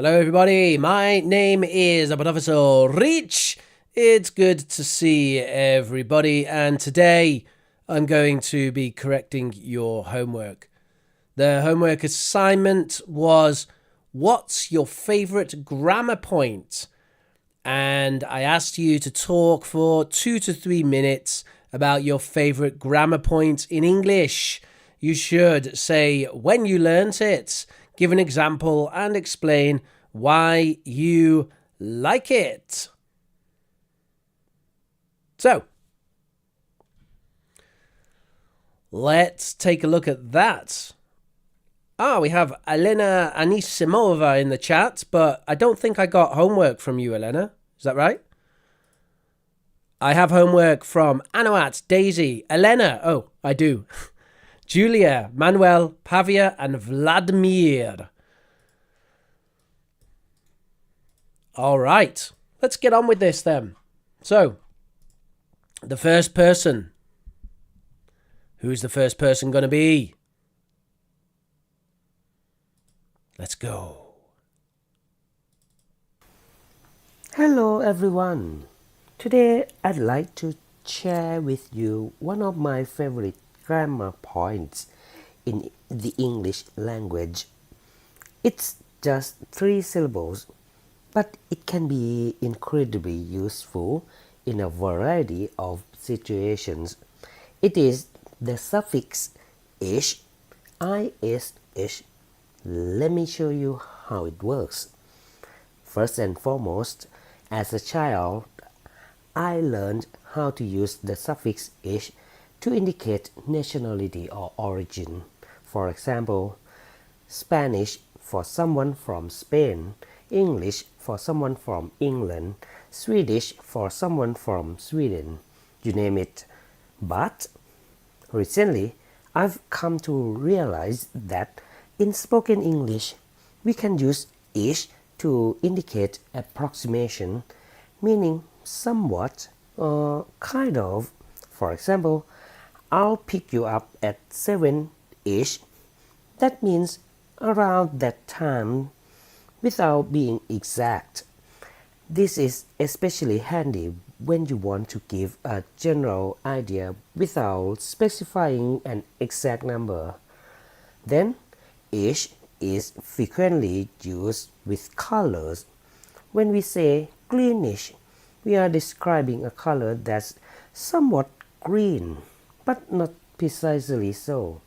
Hello, everybody. My name is Professor Rich. It's good to see everybody, and today I'm going to be correcting your homework. The homework assignment was, what's your favorite grammar point? And I asked you to talk for 2 to 3 minutes about your favorite grammar point in English. You should say when you learnt it, give an example, and explain why you like it. So, let's take a look at that. We have Elena Anisimova in the chat, but I don't think I got homework from you, Elena. Is that right? I have homework from Anouat, Daisy, Elena. Oh, I do. Julia, Manuel, Pavia, and Vladimir. All right, let's get on with this then. So, the first person. Who's the first person going to be? Let's go. Hello everyone. Today I'd like to share with you one of my favorite grammar points in the English language. It's just 3 syllables, but it can be incredibly useful in a variety of situations. It is the suffix ish, ish. Let me show you how it works. First and foremost, as a child, I learned how to use the suffix ish to indicate nationality or origin. For example, Spanish for someone from Spain, English for someone from England, Swedish for someone from Sweden, you name it. But recently, I've come to realize that in spoken English, we can use ish to indicate approximation, meaning somewhat or kind of. For example, I'll pick you up at 7-ish. That means around that time without being exact. This is especially handy when you want to give a general idea without specifying an exact number. Then, ish is frequently used with colors. When we say greenish, we are describing a color that's somewhat green, but not precisely so.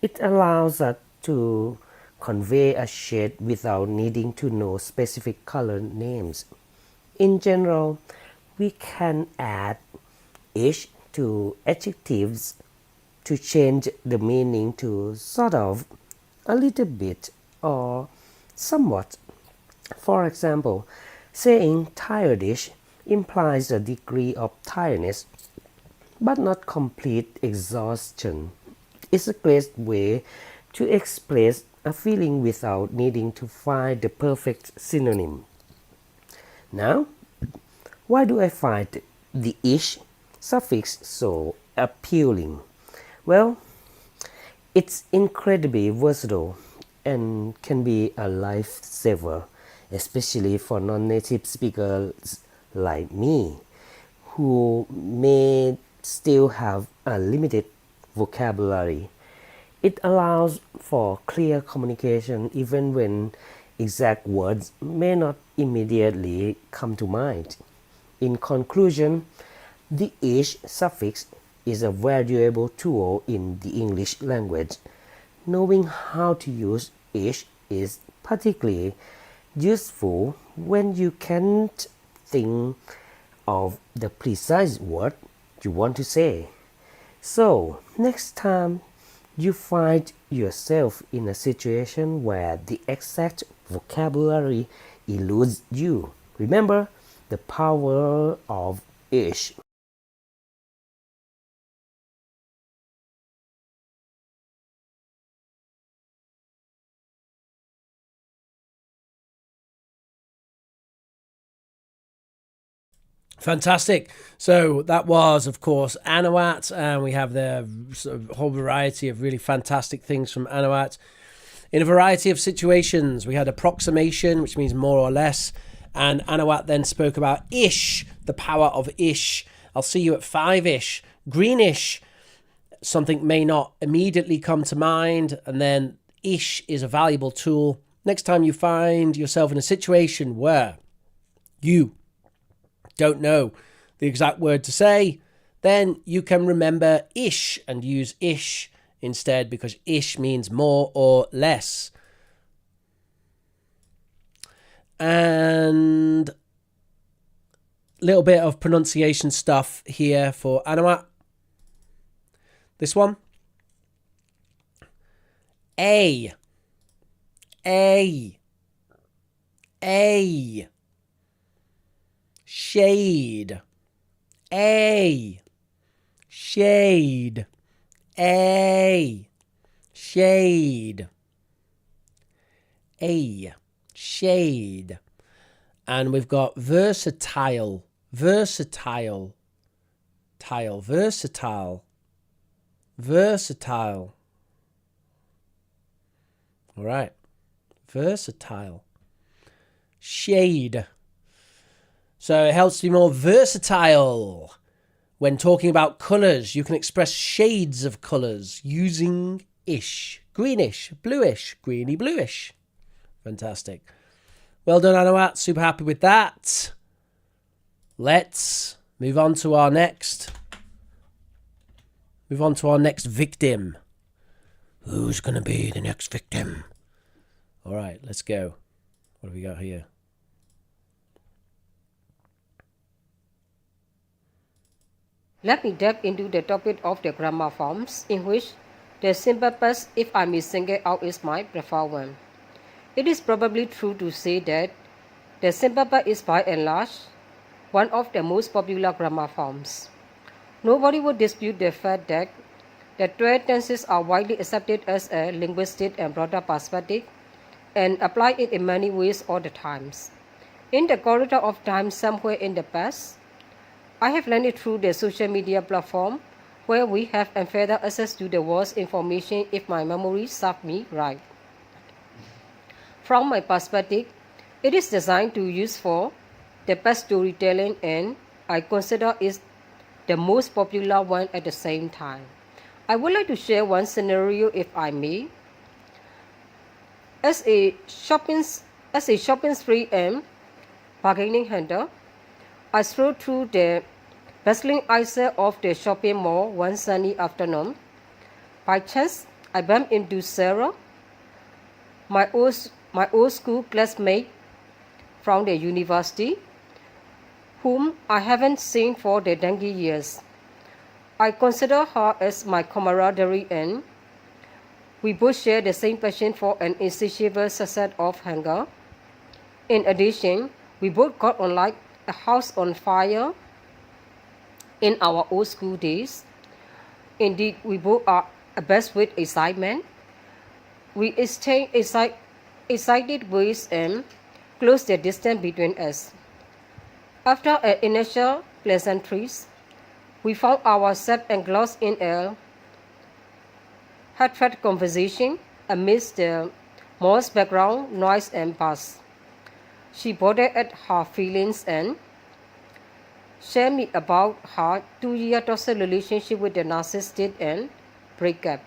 It allows us to convey a shade without needing to know specific color names. In general, we can add ish to adjectives to change the meaning to sort of, a little bit, or somewhat. For example, saying tired-ish implies a degree of tiredness, but not complete exhaustion. It's a great way to express a feeling without needing to find the perfect synonym. Now, why do I find the ish suffix so appealing? Well, it's incredibly versatile and can be a lifesaver, especially for non-native speakers like me, who may still have a limited vocabulary. It allows for clear communication even when exact words may not immediately come to mind. In conclusion, the ish suffix is a valuable tool in the English language. Knowing how to use ish is particularly useful when you can't think of the precise word you want to say. So, next time you find yourself in a situation where the exact vocabulary eludes you, remember the power of ish. Fantastic. So that was, of course, Anouat, and we have the sort of whole variety of really fantastic things from Anouat. In a variety of situations, we had approximation, which means more or less. And Anawat then spoke about ish, the power of ish. I'll see you at 5-ish. Greenish, something may not immediately come to mind. And then ish is a valuable tool. Next time you find yourself in a situation where you don't know the exact word to say, then you can remember ish and use ish instead, because ish means more or less. And a little bit of pronunciation stuff here for Anawat. This one. A. Shade. A. Shade. A. Shade. A. Shade. And we've got versatile. Versatile. Tile. Versatile. Versatile. All right. Versatile. Shade. So it helps to be more versatile. When talking about colours, you can express shades of colours using ish. Greenish, bluish, greeny, bluish. Fantastic. Well done, Anawat. Super happy with that. Let's move on to our next victim. Who's going to be the next victim? All right, let's go. What have we got here? Let me dive into the topic of the grammar forms, in which the simple past, if I may single out, is my preferred one. It is probably true to say that the simple past is by and large one of the most popular grammar forms. Nobody would dispute the fact that the 12 tenses are widely accepted as a linguistic and broader perspective and apply it in many ways all the times. In the corridor of time somewhere in the past, I have learned it through the social media platform, where we have unfettered access to the world's information, if my memory serves me right. From my perspective, it is designed to use for the best storytelling, and I consider it the most popular one at the same time. I would like to share one scenario, if I may. As a shopping spree and bargaining hunter, I strolled through the bustling aisle of the shopping mall one sunny afternoon. By chance, I bumped into Sarah, my old school classmate from the university, whom I haven't seen for the donkey years. I consider her as my camaraderie, and we both share the same passion for an insatiable success of hunger. In addition, we both got on like a house on fire in our old school days. Indeed, we both are abuzz with excitement. We exchange excited ways and close the distance between us. After an initial pleasantries, we found ourselves engrossed in a heartfelt conversation amidst the mall's background noise and buzz. She bothered at her feelings and shared me about her 2-year toxic relationship with the narcissist and breakup.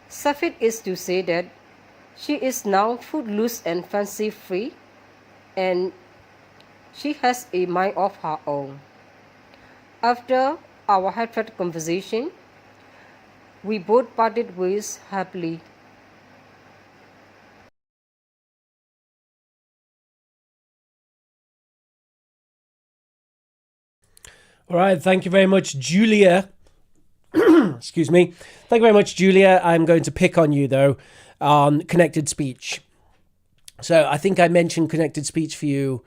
Suffice is to say that she is now footloose and fancy-free, and she has a mind of her own. After our heartfelt conversation, we both parted ways happily. All right, thank you very much, Julia. Excuse me. Thank you very much, Julia. I'm going to pick on you, though, on connected speech. So I think I mentioned connected speech for you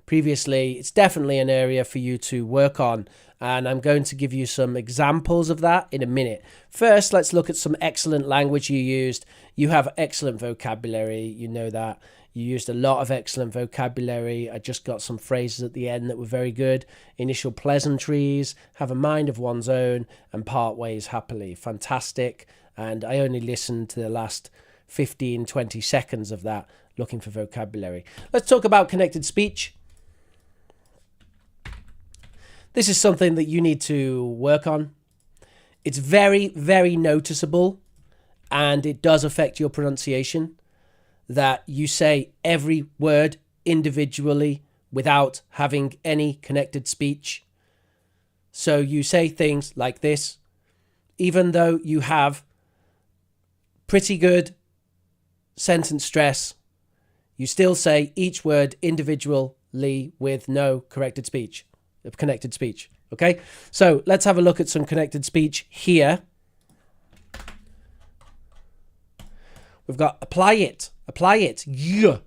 previously. It's definitely an area for you to work on, and I'm going to give you some examples of that in a minute. First, let's look at some excellent language you used. You have excellent vocabulary, you know that. You used a lot of excellent vocabulary. I just got some phrases at the end that were very good. Initial pleasantries, have a mind of one's own, and part ways happily. Fantastic. And I only listened to the last 15, 20 seconds of that looking for vocabulary. Let's talk about connected speech. This is something that you need to work on. It's very, very noticeable, and it does affect your pronunciation, that you say every word individually without having any connected speech. So you say things like this, even though you have pretty good sentence stress, you still say each word individually with no connected speech. Okay? So let's have a look at some connected speech here. We've got apply it, yeah.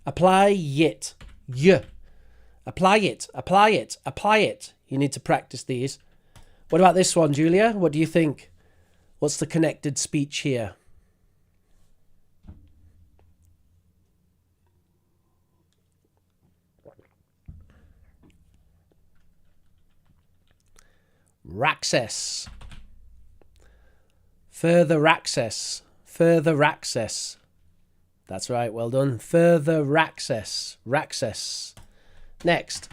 Apply it, yeah. Apply it. You need to practice these. What about this one, Julia? What do you think? What's the connected speech here? Access. Further access. That's right, well done. Further access. Next.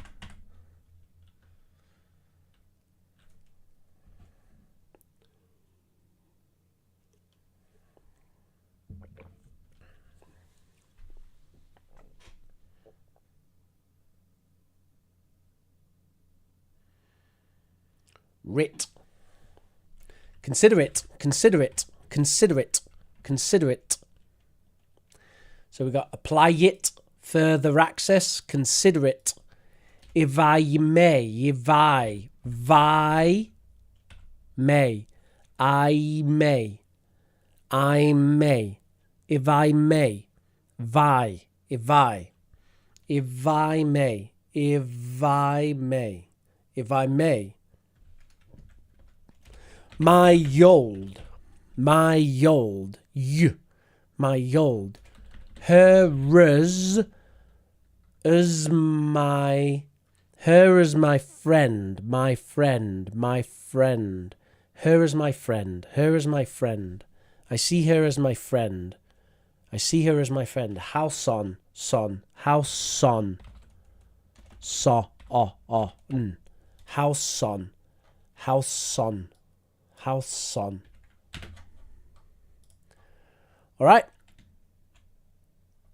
Writ. Consider it. So we got apply it, further access, consider it. If I may, I may, if I may, my old, her as my friend, her as my friend, I see her as my friend, house on, house on, house on. All right.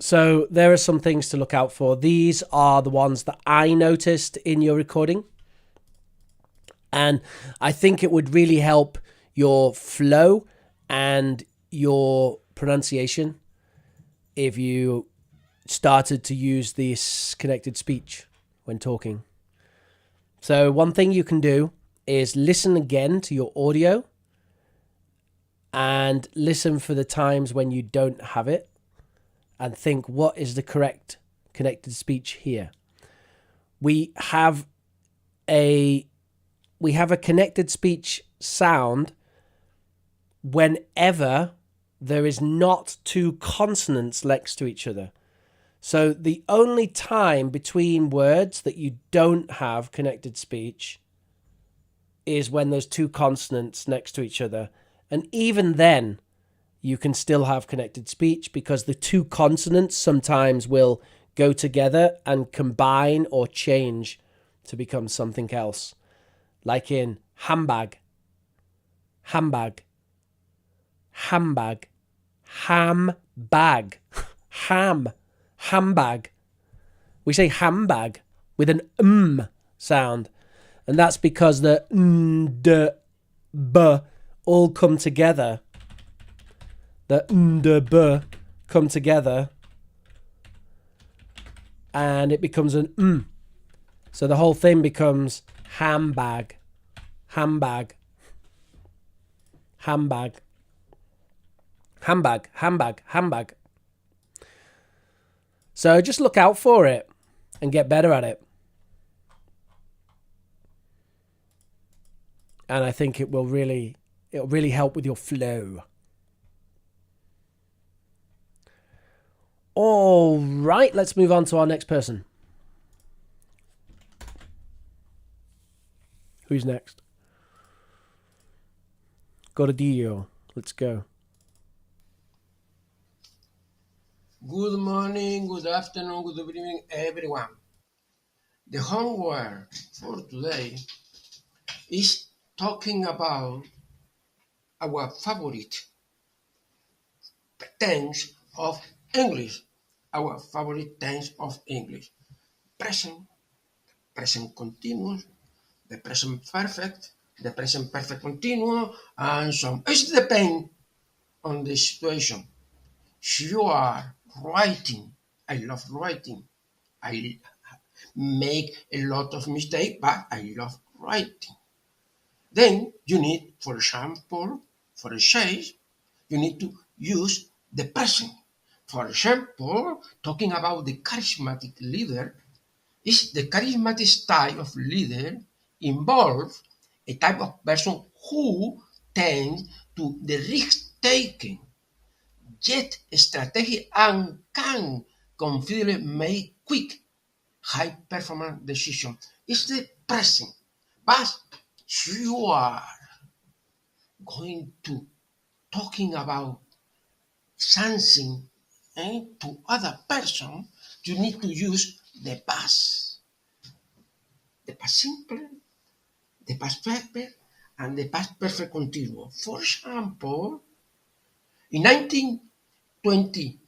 So there are some things to look out for. These are the ones that I noticed in your recording. And I think it would really help your flow and your pronunciation if you started to use this connected speech when talking. So one thing you can do is listen again to your audio and listen for the times when you don't have it and think, what is the correct connected speech here? We have a connected speech sound whenever there is not two consonants next to each other. So the only time between words that you don't have connected speech is when there's two consonants next to each other. And even then, you can still have connected speech because the two consonants sometimes will go together and combine or change to become something else. Like in handbag, handbag, handbag, hambag, handbag. We say handbag with an sound. And that's because the d, b all come together. The d, b come together. And it becomes an So the whole thing becomes handbag, handbag, handbag, handbag, handbag, handbag. So just look out for it and get better at it. And I think it'll really help with your flow. All right, let's move on to our next person. Who's next? Gordillo. Let's go. Good morning, good afternoon, good evening, everyone. The homework for today is talking about our favorite tense of English. Our favorite tense of English. Present, present continuous, the present perfect, the present perfect continuous, and so on. It depends on the situation. You are writing. I love writing. I make a lot of mistakes, but I love writing. Then you need, for example, for a change, you need to use the present. For example, talking about the charismatic leader, is the charismatic style of leader involves a type of person who tends to the risk taking, yet strategic and can confidently make quick high performance decision. It's the present. But you are going to talking about something to other person, you need to use the past. The past simple, the past perfect, and the past perfect continuous. For example, in 1920,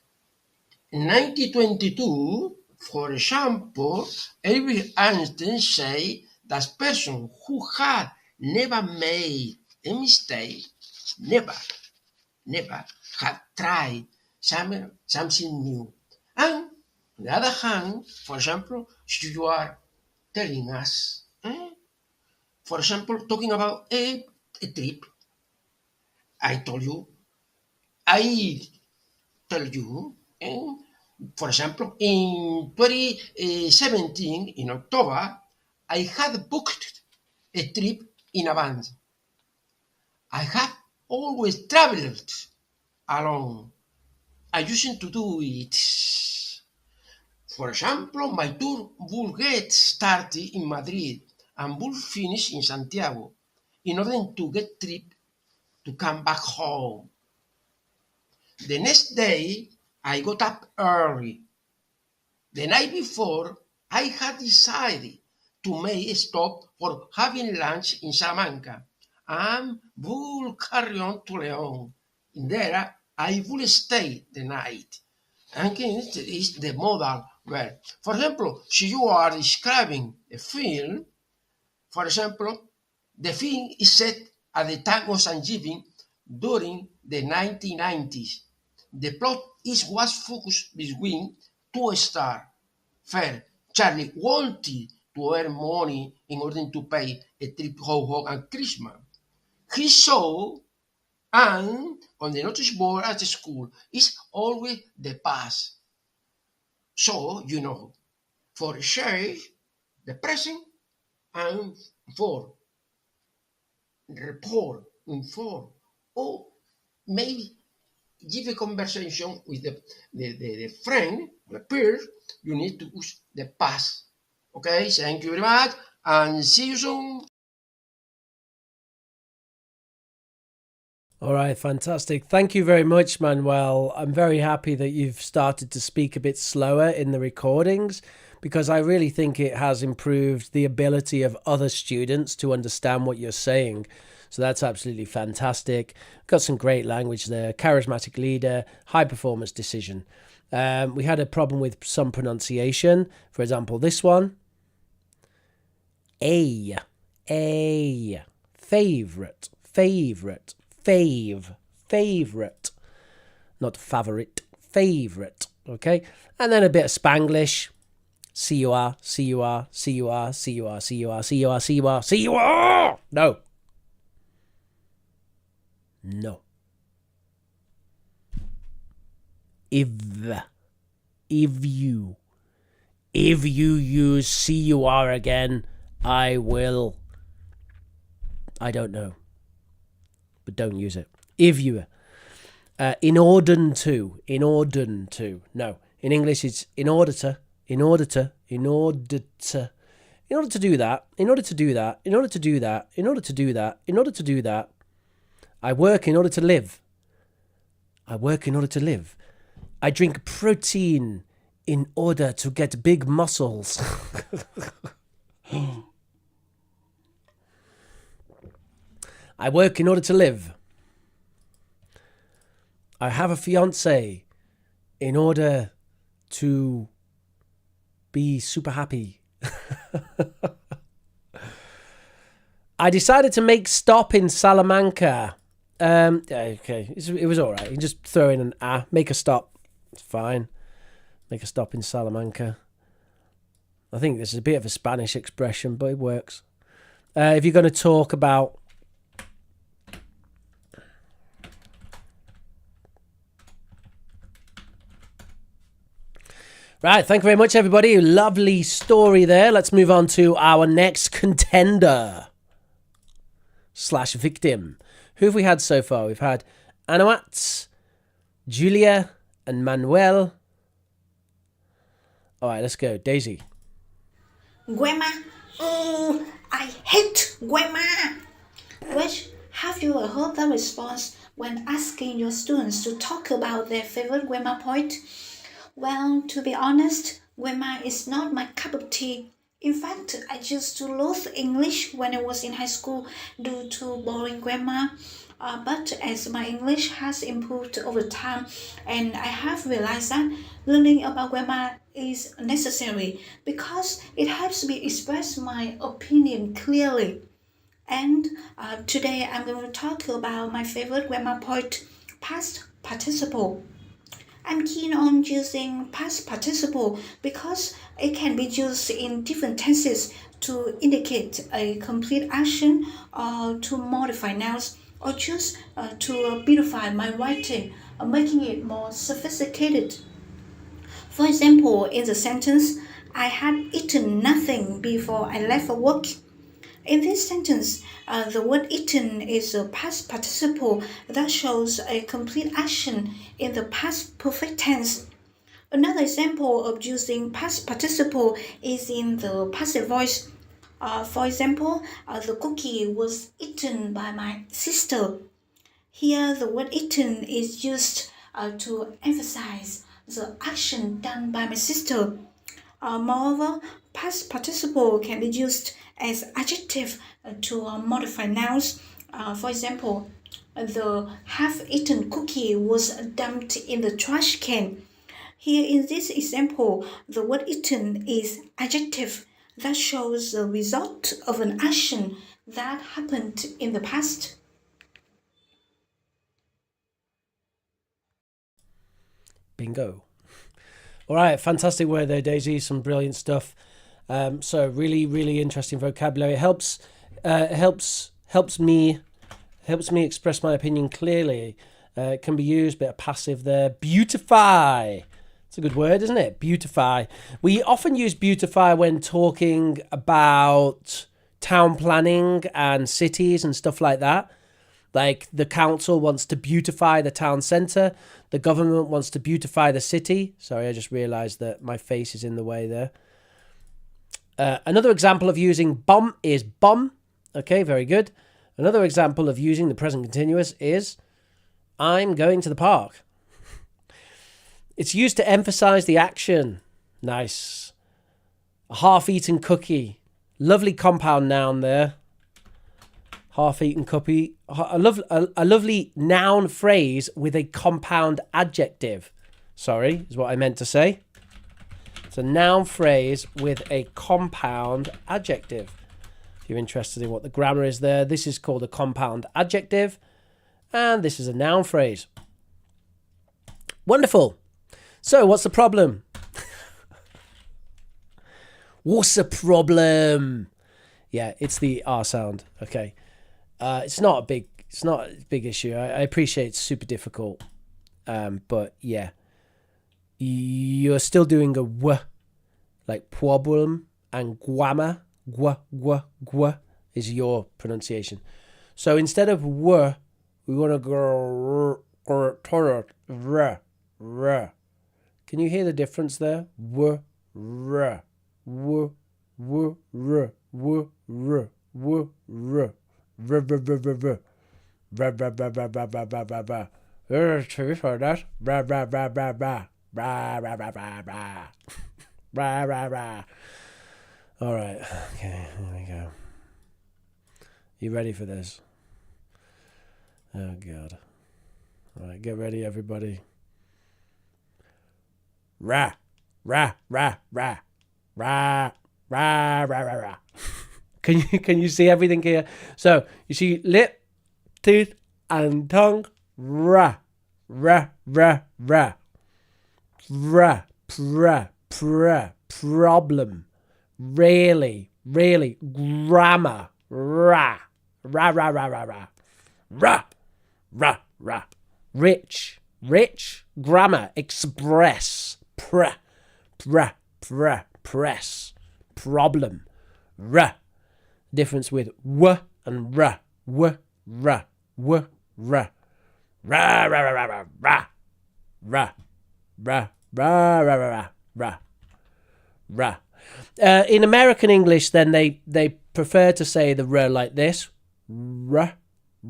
in 1922, for example, Albert Einstein said that person who had never made a mistake, never had tried something new. And on the other hand, for example, you are telling us, for example, talking about a trip, I told you, I tell you, for example, in 2017, in October, I had booked a trip in advance. I have always traveled alone. I used to do it. For example, my tour will get started in Madrid and will finish in Santiago in order to get trip to come back home. The next day, I got up early. The night before, I had decided to make a stop for having lunch in Salamanca and will carry on to León. There, I will stay the night. And it is the modal verb. For example, if you are describing a film, for example, the film is set at the time of Thanksgiving during the 1990s. The plot was focused between two stars. First, Charlie wanted to earn money in order to pay a trip home and Christmas. He saw and on the notice board at the school is always the past. So, for share, the present, and for report, inform, or maybe give a conversation with the friend, the peer, you need to use the past. Okay, thank you very much, and see you soon. All right, fantastic. Thank you very much, Manuel. I'm very happy that you've started to speak a bit slower in the recordings because I really think it has improved the ability of other students to understand what you're saying. So that's absolutely fantastic. Got some great language there. Charismatic leader, high performance decision. We had a problem with some pronunciation. For example, this one. A. Favorite. Favorite. Not favorite. Favorite. Okay? And then a bit of Spanglish. C-U-R. No. If you use C-U-R again, I will. I don't know. But don't use it. If you. In order to. No. In English, it's in order to do that. I work in order to live. I drink protein in order to get big muscles. I work in order to live. I have a fiance in order to be super happy. I decided to make stop in Salamanca. Okay, it was all right. You just throw in an make a stop. It's fine. Make a stop in Salamanca. I think this is a bit of a Spanish expression, but it works. If you're going to talk about right, thank you very much, everybody. Lovely story there. Let's move on to our next contender / victim. Who have we had so far? We've had Anouat, Julia, and Manuel. All right, let's go. Daisy. Grandma, I hate grandma. Which have you heard the response when asking your students to talk about their favorite grandma point? Well, to be honest, grandma is not my cup of tea. In fact, I used to loathe English when I was in high school due to boring grammar. But as my English has improved over time, and I have realized that learning about grammar is necessary because it helps me express my opinion clearly. And today I'm going to talk about my favorite grammar point, past participle. I'm keen on using past participle because it can be used in different tenses to indicate a complete action or to modify nouns or just to beautify my writing, making it more sophisticated. For example, in the sentence, I had eaten nothing before I left for work. In this sentence, the word eaten is a past participle that shows a complete action in the past perfect tense. Another example of using past participle is in the passive voice. For example, the cookie was eaten by my sister. Here, the word eaten is used to emphasize the action done by my sister. Moreover, past participle can be used as adjective to modify nouns. For example, the half-eaten cookie was dumped in the trash can. Here in this example, the word eaten is adjective that shows the result of an action that happened in the past. Bingo. All right, fantastic word there, Daisy. Some brilliant stuff. So really, really interesting vocabulary. It helps me express my opinion clearly. It can be used, bit of passive there. Beautify. It's a good word, isn't it? Beautify. We often use beautify when talking about town planning and cities and stuff like that. Like the council wants to beautify the town centre. The government wants to beautify the city. Sorry, I just realised that my face is in the way there. Another example of using bum is bum. Okay, very good. Another example of using the present continuous is I'm going to the park. It's used to emphasise the action. Nice. A half-eaten cookie. Lovely compound noun there. Half-eaten cookie. A lovely noun phrase with a compound adjective. Sorry, is what I meant to say. It's a noun phrase with a compound adjective. If you're interested in what the grammar is there, this is called a compound adjective. And this is a noun phrase. Wonderful. So, what's the problem? What's the problem? Yeah, it's the R sound. Okay. It's not a big issue. I appreciate it's super difficult. But yeah. You're still doing a W, like problem, and guama, gua is your pronunciation. So instead of W, we want to go R. Can you hear the difference there? W, R, W, R, W, R, W, R. Have heard that? Rah, rah, rah, rah, rah. Rah, rah, rah, rah, rah. Rah, rah, rah. All right. Okay, here we go. You ready for this? Oh, God. All right, get ready, everybody. Rah, rah, rah, rah. Rah, rah, rah, rah, rah. Can you see everything here? So, you see lip, teeth, and tongue. Rah, rah, rah, rah. Rah, prah, prah, problem. Really, really. Grammar. Rah, rah, rah, rah, rah, rah. Rah, rah, rah. Rich, rich. Grammar. Express. Prah, prah, prah, press. Problem. Rah. Difference with w and r. W, r, w, r. Rah, rah, rah, rah, rah, rah, rah, rah, rah, rah, rah, rah. In American English, then they prefer to say the r like this. R,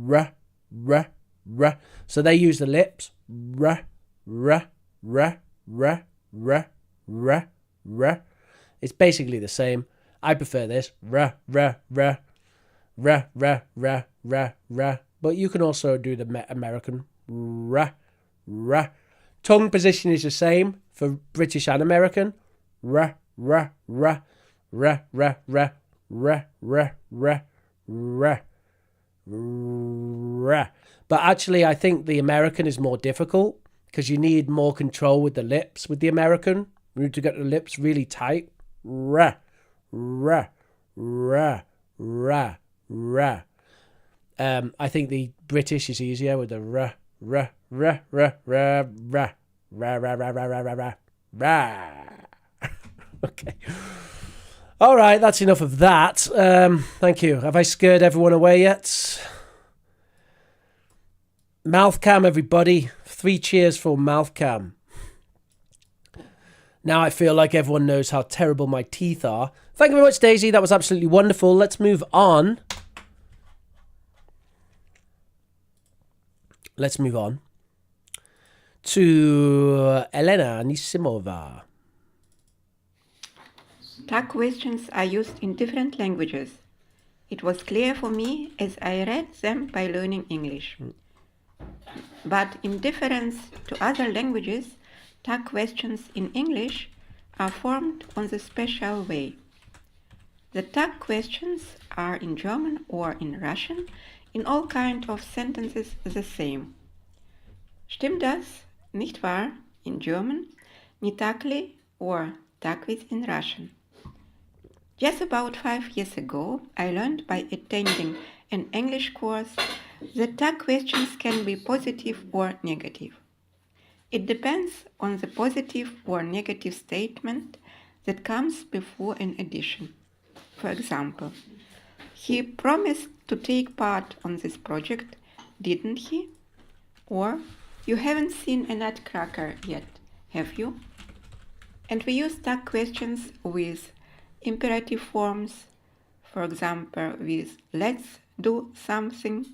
r, r, r. So they use the lips. R, r, r, r, r, r, r. It's basically the same. I prefer this. R, r, r, r, r, r, r, r. But you can also do the American. R, r. Tongue position is the same for British and American. R, r, r, r, r, r, r, r, r, r, r. But actually, I think the American is more difficult because you need more control with the lips. With the American, you need to get the lips really tight. R, r, r, r, r. I think the British is easier with the r, r, r, r, r, r, r, r, r, r, r, r, r. Okay. All right, that's enough of that. Thank you. Have I scared everyone away yet? Mouth cam, everybody. 3 cheers for mouth cam. Now I feel like everyone knows how terrible my teeth are. Thank you very much, Daisy. That was absolutely wonderful. Let's move on. Let's move on to Elena Anisimova. Tag questions are used in different languages. It was clear for me as I read them by learning English. But in difference to other languages, tag questions in English are formed on the special way. The tag questions are in German or in Russian in all kinds of sentences the same. Stimmt das? Nicht wahr? In German, nie takli or takvis in Russian. Just about 5 years ago, I learned by attending an English course that tag questions can be positive or negative. It depends on the positive or negative statement that comes before an addition. For example, he promised to take part on this project, didn't he? Or, you haven't seen a nutcracker yet, have you? And we use tag questions with imperative forms, for example, with let's do something.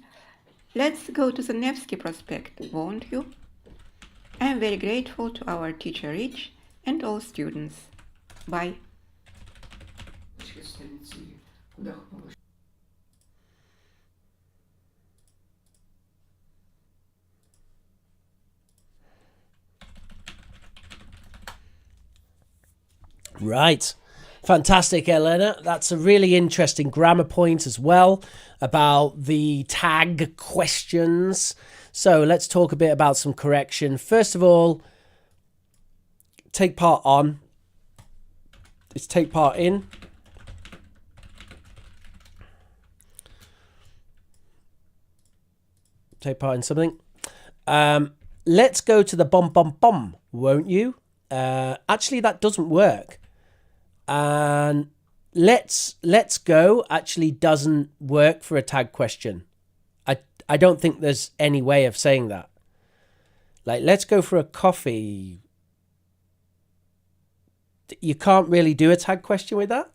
Let's go to the Nevsky Prospect, won't you? I am very grateful to our teacher Rich and all students. Bye. Right. Fantastic, Elena. That's a really interesting grammar point as well about the tag questions. So let's talk a bit about some correction. First of all, take part on. It's take part in. Take part in something. Let's go to the bum, won't you? Actually, that doesn't work. And let's go actually doesn't work for a tag question. I don't think there's any way of saying that. Like, let's go for a coffee. You can't really do a tag question with that.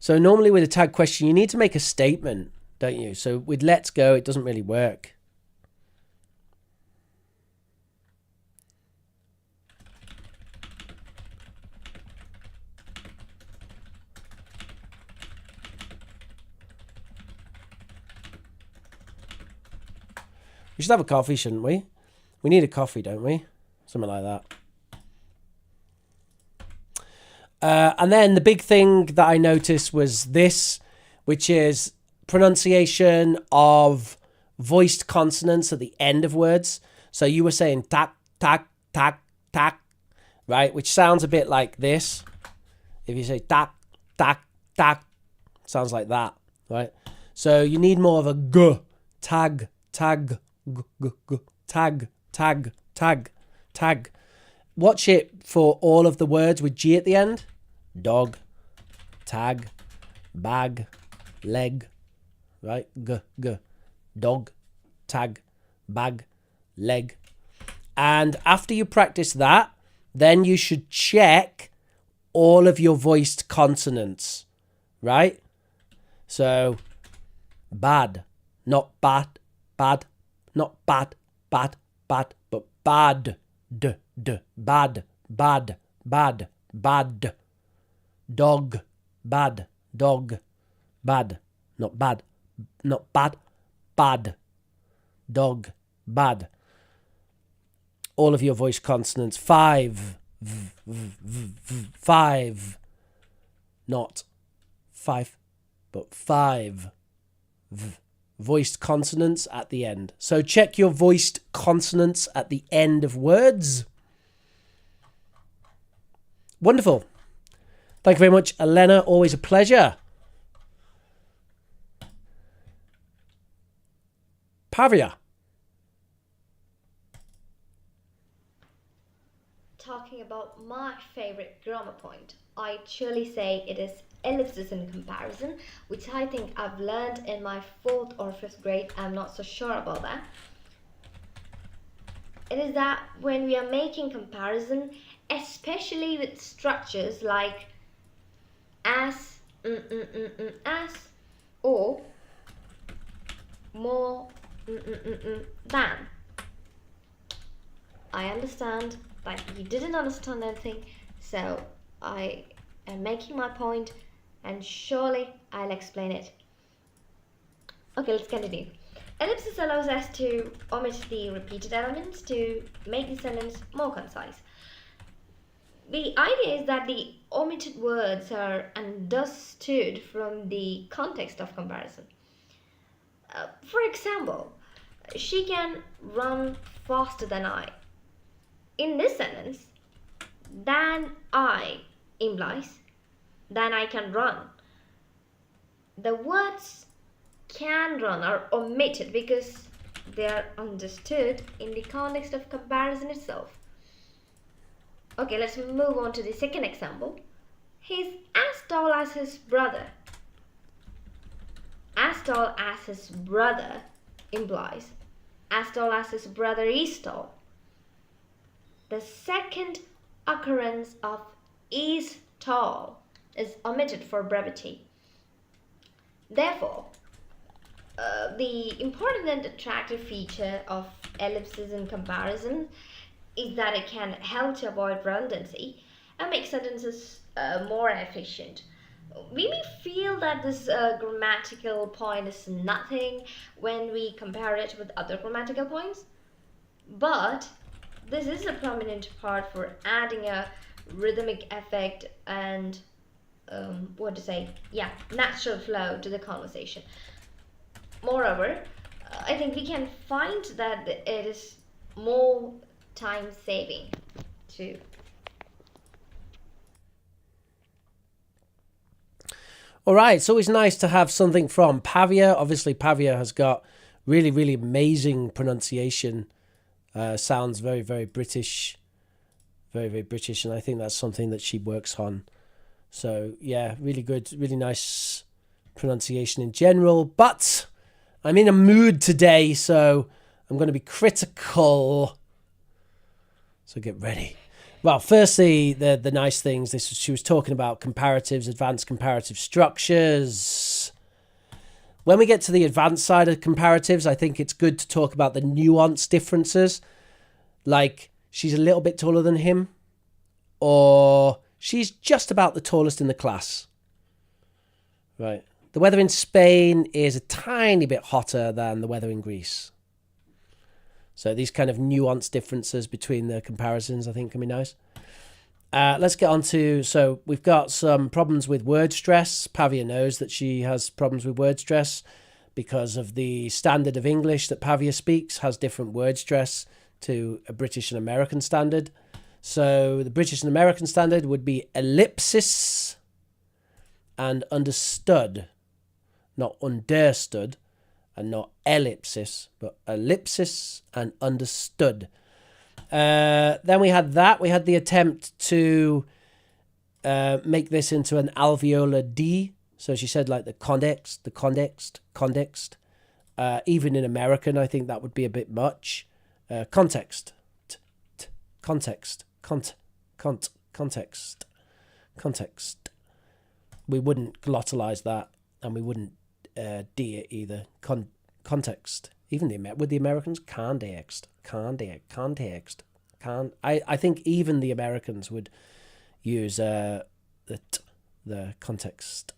So normally with a tag question, you need to make a statement. don't you? So with let's go, it doesn't really work. We should have a coffee, shouldn't we? We need a coffee, don't we? Something like that. And then the big thing that I noticed was this, which is pronunciation of voiced consonants at the end of words. So you were saying tak, tak, tak, tak, right? Which sounds a bit like this. If you say tak, tak, tak, sounds like that, right? So you need more of a g, tag, tag, g, g, g, tag, tag, tag, tag. Watch it for all of the words with G at the end. Dog, tag, bag, leg, right? G, g. Dog, tag, bag, leg. And after you practice that, then you should check all of your voiced consonants, right? So, bad, not bad, bad, not bad, bad, bad, but bad, d, d, bad, bad, bad, bad. Dog, bad, dog, bad, not bad, not bad, bad, dog, bad. All of your voice consonants. 5, v, v, v, v, 5, not 5, but 5. V. Voiced consonants at the end. So check your voiced consonants at the end of words. Wonderful. Thank you very much, Elena. Always a pleasure. Pavia. Talking about my favorite grammar point, I'd surely say it is ellipses in comparison, which I think I've learned in my 4th or 5th grade. I'm not so sure about that. It is that when we are making comparison, especially with structures like as, as, or more, than. I understand that you didn't understand anything, so I am making my point, and surely I'll explain it. Okay, let's continue. Ellipsis allows us to omit the repeated elements to make the sentence more concise. The idea is that the omitted words are understood from the context of comparison. For example, she can run faster than I. In this sentence, than I implies than I can run. The words can run are omitted because they are understood in the context of comparison itself. Okay, let's move on to the second example. He's as tall as his brother. As tall as his brother implies as tall as his brother is tall. The second occurrence of is tall is omitted for brevity. Therefore, the important and attractive feature of ellipses in comparison is that it can help to avoid redundancy and make sentences more efficient. We may feel that this grammatical point is nothing when we compare it with other grammatical points, but this is a prominent part for adding a rhythmic effect and natural flow to the conversation. Moreover, I think we can find that it is more time saving too. All right, it's always nice to have something from Pavia. Obviously, Pavia has got really, really amazing pronunciation. Sounds very, very British. Very, very British, and I think that's something that she works on. So, yeah, really good, really nice pronunciation in general. But I'm in a mood today, so I'm going to be critical. So get ready. Well, firstly, the nice things. She was talking about comparatives, advanced comparative structures. When we get to the advanced side of comparatives, I think it's good to talk about the nuance differences. Like, she's a little bit taller than him, or she's just about the tallest in the class. Right. The weather in Spain is a tiny bit hotter than the weather in Greece. So these kind of nuanced differences between the comparisons, I think, can be nice. Let's get on to, so we've got some problems with word stress. Pavia knows that she has problems with word stress because of the standard of English that Pavia speaks has different word stress to a British and American standard. So the British and American standard would be ellipsis and understood, not understood, and not ellipsis, but ellipsis and understood. Then we had the attempt to make this into an alveolar D. So she said like the context. Even in American, I think that would be a bit much. Context. Context. We wouldn't glottalize that, and we wouldn't D it either. Context. Even with the Americans, context. I think even the Americans would use the context.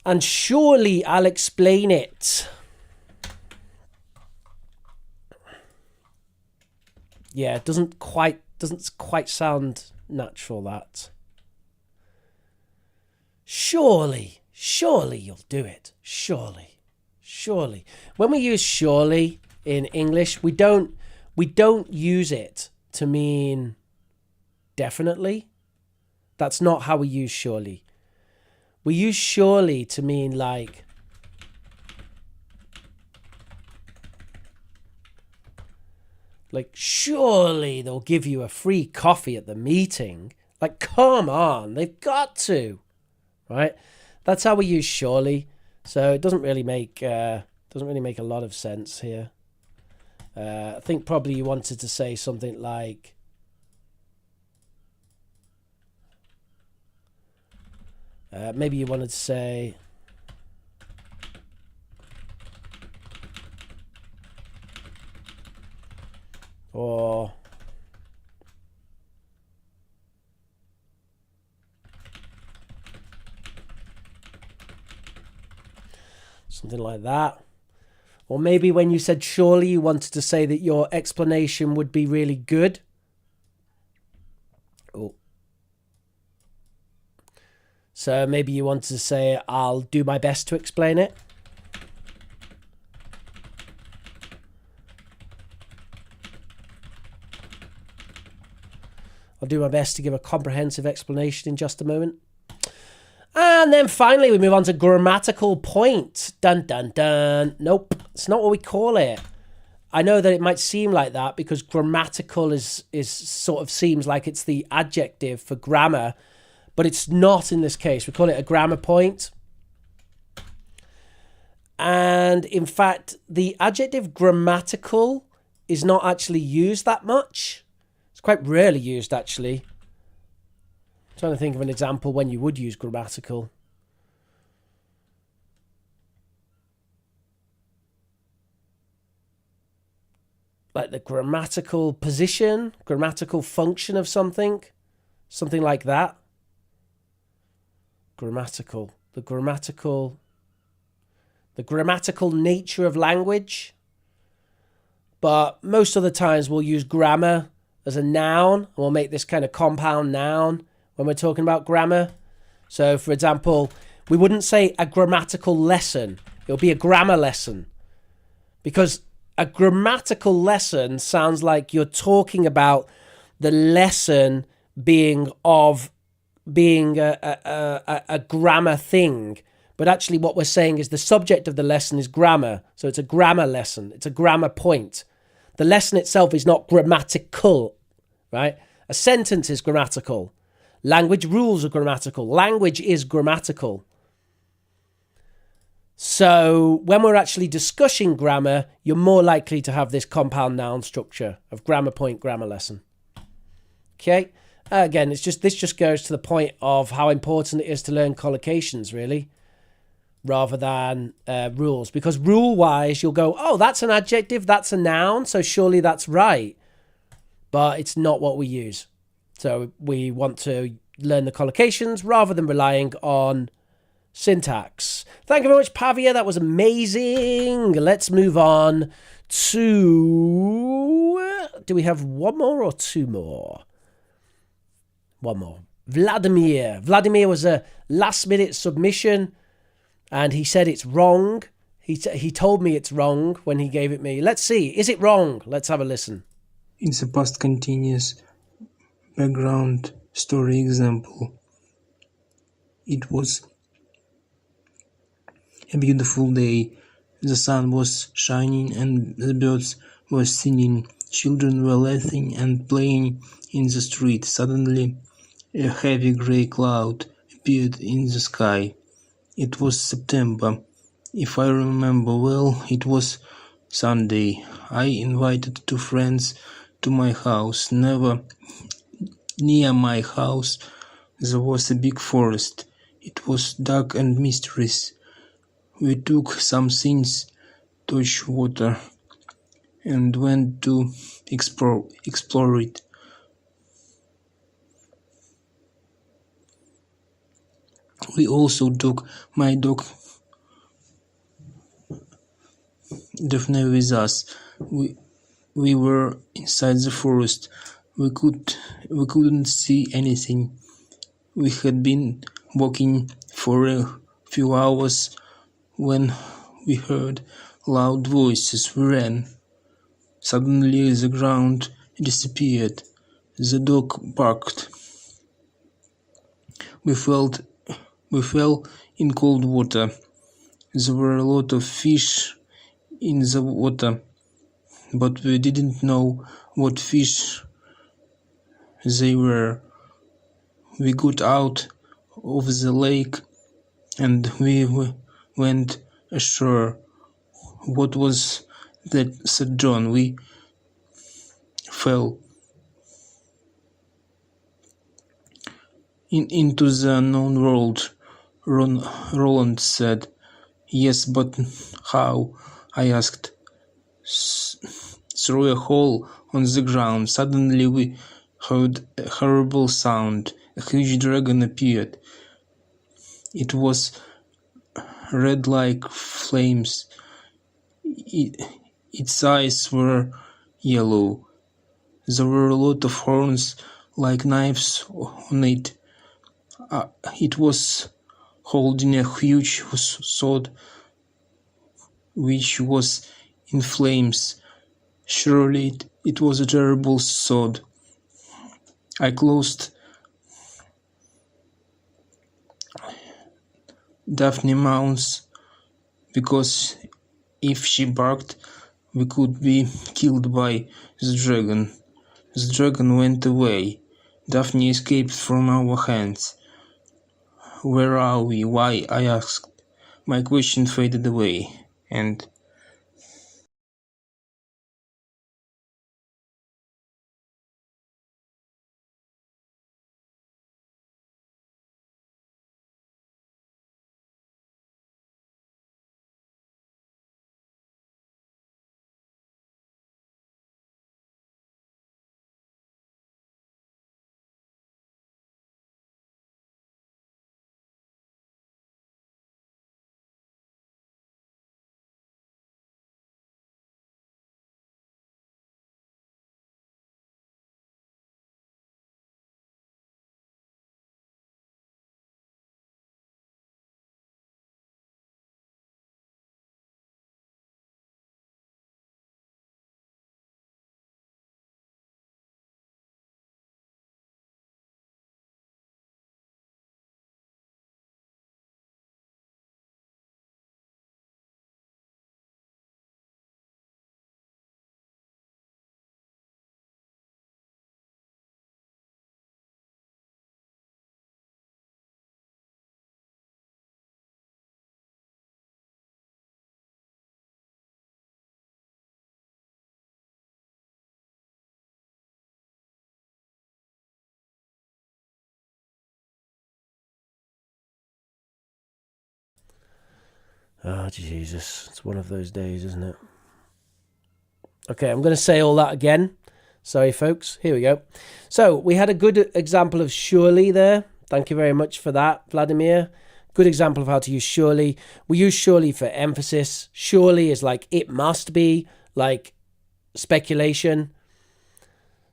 And surely I'll explain it. Yeah, it doesn't quite sound natural, that. Surely you'll do it. Surely. When we use surely in English, we don't use it to mean definitely. That's not how we use surely. We use surely to mean like surely they'll give you a free coffee at the meeting. Like, come on, they've got to, right? That's how we use surely. So it doesn't really make a lot of sense here. I think probably you wanted to say something like maybe you wanted to say or something like that. Or maybe when you said surely, you wanted to say that your explanation would be really good. Oh. So maybe you wanted to say, I'll do my best to explain it. I'll do my best to give a comprehensive explanation in just a moment. And then finally, we move on to grammatical point. Dun, dun, dun. Nope, it's not what we call it. I know that it might seem like that because grammatical is sort of seems like it's the adjective for grammar, but it's not in this case. We call it a grammar point. And in fact, the adjective grammatical is not actually used that much. It's quite rarely used, actually. I'm trying to think of an example when you would use grammatical. Like the grammatical position, grammatical function of something. Something like that. Grammatical. The grammatical nature of language. But most of the times we'll use grammar as a noun. And we'll make this kind of compound noun when we're talking about grammar. So, for example, we wouldn't say a grammatical lesson. It'll be a grammar lesson. Because a grammatical lesson sounds like you're talking about the lesson being a grammar thing. But actually what we're saying is the subject of the lesson is grammar. So it's a grammar lesson. It's a grammar point. The lesson itself is not grammatical, right? A sentence is grammatical. Language rules are grammatical. Language is grammatical. So when we're actually discussing grammar, you're more likely to have this compound noun structure of grammar point, grammar lesson. Okay? Again, this just goes to the point of how important it is to learn collocations, really. rather than rules, because rule-wise you'll go, oh, that's an adjective, that's a noun, so surely that's right. But it's not what we use. So we want to learn the collocations rather than relying on syntax. Thank you very much, Pavia. That was amazing. Let's move on to... Do we have one more or two more? One more. Vladimir. Vladimir was a last-minute submission, and he said it's wrong. He told me it's wrong when he gave it me. Let's see. Is it wrong? Let's have a listen. It's a past continuous background story example. It was a beautiful day. The sun was shining and the birds were singing. Children were laughing and playing in the street. Suddenly, a heavy grey cloud appeared in the sky. It was September. If I remember well, it was Sunday. I invited two friends to my house. Near my house there was a big forest. It was dark and mysterious. We took some things, touched water, and went to explore it. We also took my dog Daphne with us. We were inside the forest. We couldn't see anything. We had been walking for a few hours when we heard loud voices. We ran. Suddenly the ground disappeared. The dog barked. We fell in cold water. There were a lot of fish in the water, but we didn't know what fish they were. We got out of the lake and we went ashore. What was that? Said John. We fell into the unknown world. Roland said. Yes, but how? I asked. Through a hole on the ground. Suddenly we heard a horrible sound. A huge dragon appeared. It was red like flames. Its eyes were yellow. There were a lot of horns like knives on it. It was holding a huge sword which was in flames. Surely it was a terrible sword. I closed Daphne's mouth because if she barked, we could be killed by the dragon. The dragon went away. Daphne escaped from our hands. Where are we? Why? I asked. My question faded away, and Oh, Jesus. It's one of those days, isn't it? Okay, I'm going to say all that again. Sorry, folks. Here we go. So, we had a good example of surely there. Thank you very much for that, Vladimir. Good example of how to use surely. We use surely for emphasis. Surely is like it must be, like speculation.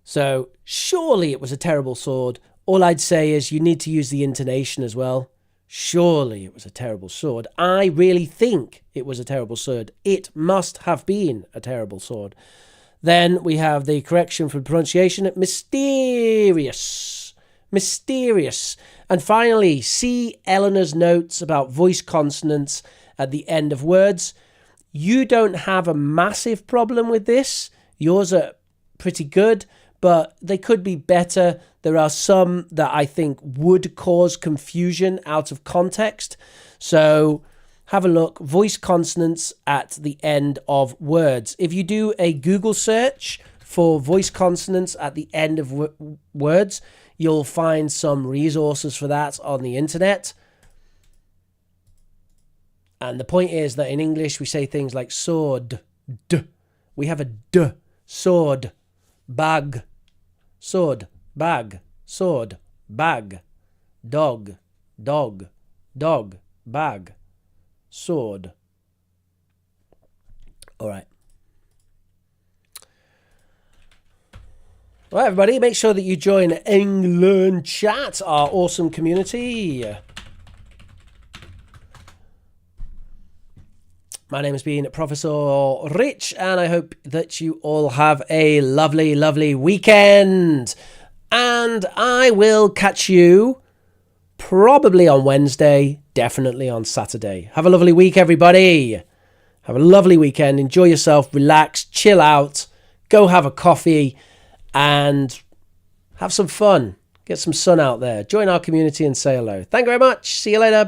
So, surely it was a terrible sword. All I'd say is you need to use the intonation as well. Surely it was a terrible sword. I really think it was a terrible sword. It must have been a terrible sword. Then we have the correction for pronunciation. Mysterious. Mysterious. And finally, see Eleanor's notes about voice consonants at the end of words. You don't have a massive problem with this. Yours are pretty good, but they could be better. There are some that I think would cause confusion out of context. So have a look. Voice consonants at the end of words. If you do a Google search for voice consonants at the end of words, you'll find some resources for that on the internet. And the point is that in English, we say things like sword, d. We have a d, sword, bag, sword, bag, sword, bag, dog, dog, dog, bag, sword. All right. All right, everybody, make sure that you join England Chat, our awesome community. My name has been Professor Rich, and I hope that you all have a lovely, lovely weekend. And I will catch you probably on Wednesday, definitely on Saturday. Have a lovely week, everybody. Have a lovely weekend. Enjoy yourself, relax, chill out, go have a coffee, and have some fun. Get some sun out there. Join our community and say hello. Thank you very much. See you later.